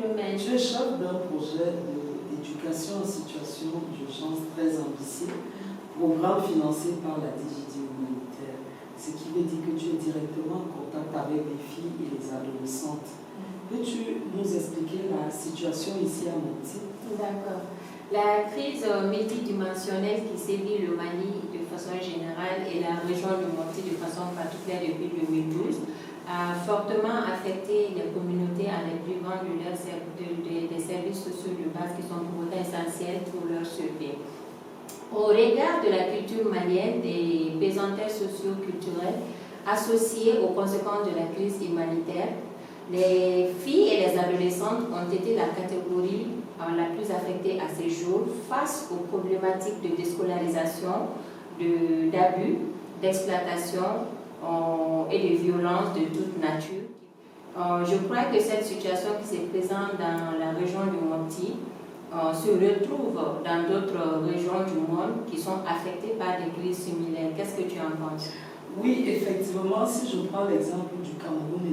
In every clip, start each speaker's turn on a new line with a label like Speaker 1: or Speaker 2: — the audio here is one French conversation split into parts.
Speaker 1: Philomène.
Speaker 2: Tu es chef d'un projet d'éducation en situation d'urgence très ambitieux, programme financé par la DGD humanitaire, ce qui veut dire que tu es directement en contact avec les filles et les adolescentes. Peux-tu nous expliquer la situation ici à Mopti?
Speaker 1: D'accord. La crise multidimensionnelle qui sévit le Mali de façon générale et la région du Mopti de façon particulière depuis 2012 a fortement affecté les communautés en les privant des services sociaux de base qui sont pour autant essentiels pour leur survie. Au regard de la culture malienne, des pesanteurs socio-culturels associés aux conséquences de la crise humanitaire, les filles et les adolescentes ont été la catégorie la plus affectée à ces jours face aux problématiques de déscolarisation, d'abus, d'exploitation et de violences de toute nature. Je crois que cette situation qui se présente dans la région du Mopti se retrouve dans d'autres régions du monde qui sont affectées par des crises similaires. Qu'est-ce que tu en penses?
Speaker 2: Oui, effectivement, si je prends l'exemple du Cameroun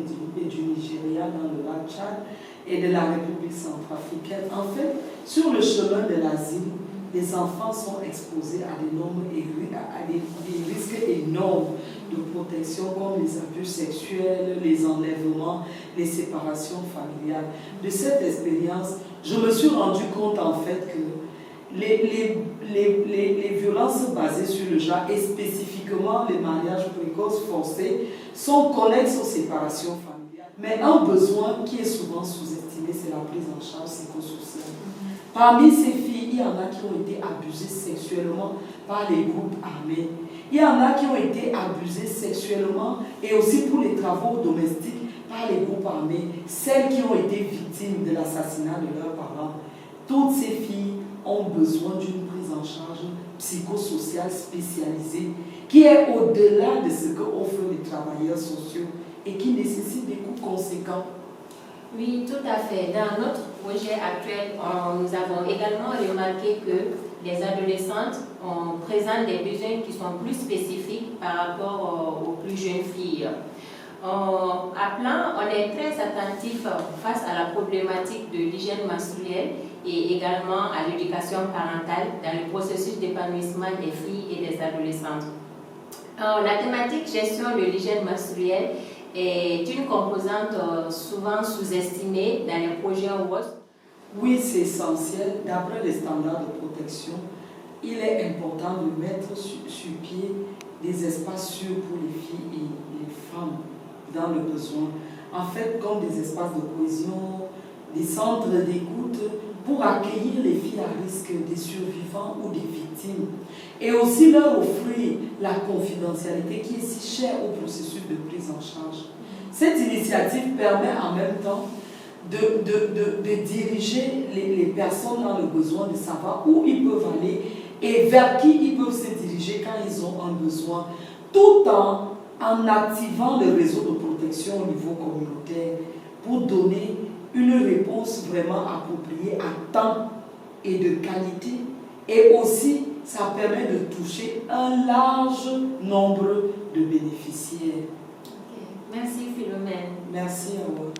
Speaker 2: et du Nigeria dans le lac Tchad et de la République centrafricaine, en fait, sur le chemin de l'asile, les enfants sont exposés à des risques énormes de protection comme les abus sexuels, les enlèvements, les séparations familiales. De cette expérience, je me suis rendu compte en fait que les violences basées sur le genre et spécifiquement les mariages précoces forcés sont connexes aux séparations familiales. Mais un besoin qui est souvent sous-estimé, c'est la prise en charge psychosociale. Parmi ces filles, il y en a qui ont été abusées sexuellement par les groupes armés. Il y en a qui ont été abusées sexuellement et aussi pour les travaux domestiques par les groupes armés. Celles qui ont été victimes de l'assassinat de leurs parents. Toutes ces filles ont besoin d'une prise en charge psychosociale spécialisée qui est au-delà de ce qu'offrent les travailleurs sociaux et qui nécessite des coûts conséquents.
Speaker 1: Oui, tout à fait. Dans notre projet actuel, nous avons également remarqué que les adolescentes présentent des besoins qui sont plus spécifiques par rapport aux plus jeunes filles. À Plan, on est très attentif face à la problématique de l'hygiène menstruelle et également à l'éducation parentale dans le processus d'épanouissement des filles et des adolescentes. La thématique gestion de l'hygiène menstruelle est une composante souvent sous-estimée dans les projets WOS.
Speaker 2: Oui, c'est essentiel. D'après les standards de protection, il est important de mettre sur pied des espaces sûrs pour les filles et les femmes dans le besoin. En fait, comme des espaces de cohésion, des centres d'écoute pour accueillir les filles à risque, des survivants ou des victimes. Et aussi leur offrir la confidentialité qui est si chère au processus de prise en charge. Cette initiative permet en même temps de diriger les personnes dans le besoin, de savoir où ils peuvent aller et vers qui ils peuvent se diriger quand ils ont un besoin, tout en activant le réseau de protection au niveau communautaire pour donner une réponse vraiment appropriée à temps et de qualité. Et aussi, ça permet de toucher un large nombre de bénéficiaires.
Speaker 1: Okay. Merci Philomène.
Speaker 2: Merci à vous.